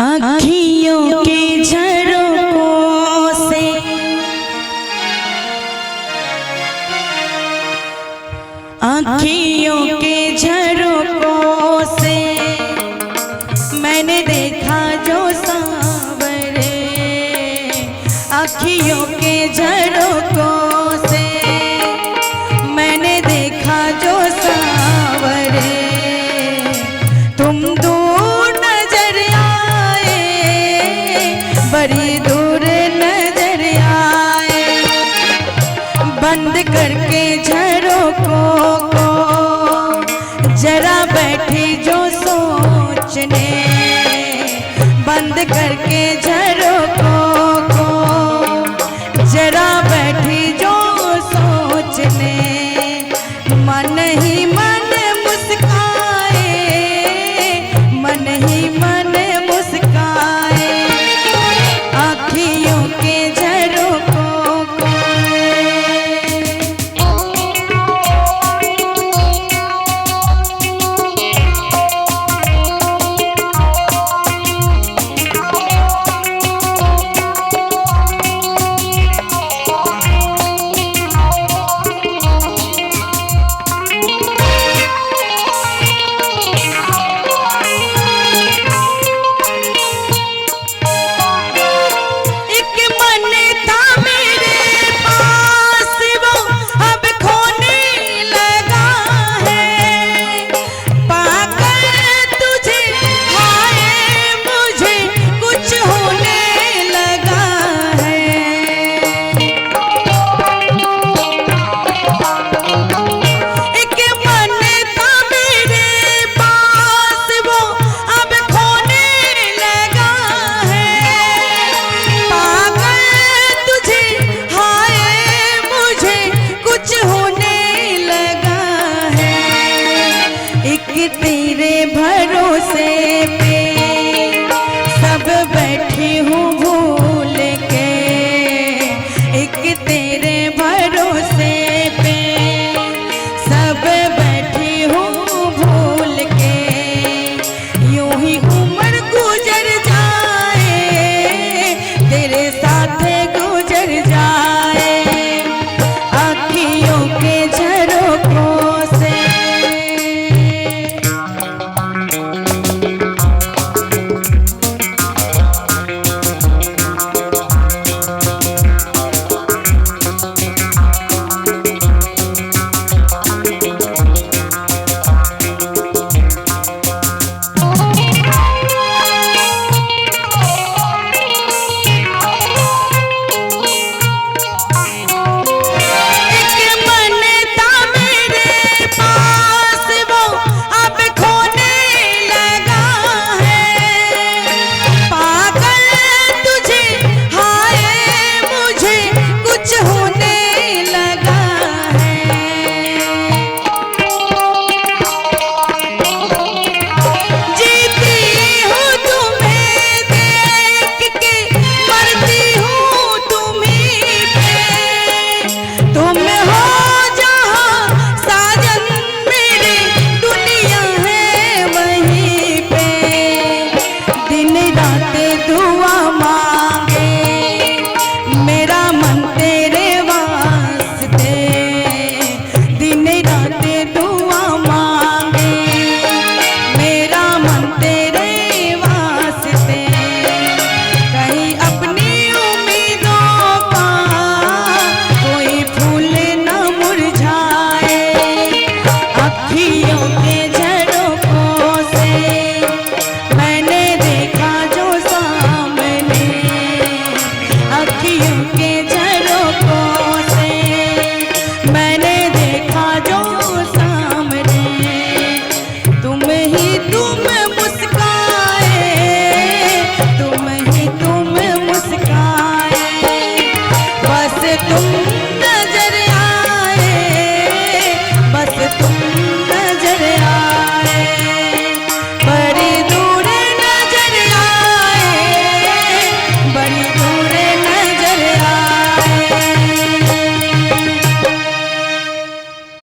आँखियों के झरोकों से आँखियों के झरोकों से मैंने देखा जो सांवरे। आँखियों के झरोकों से मैंने देखा जो सांवरे। तुम दूर नजर आए, बड़ी दूर नजर आए। बंद करके झरोकों को जरा बैठी जो सोचने। बंद करके झरोकों को जरा बैठी जो सोचने। मन ही मन मुस्काए, मन ही मन मुस्काए। आँखियों के झरोकों को तेरे भरोसे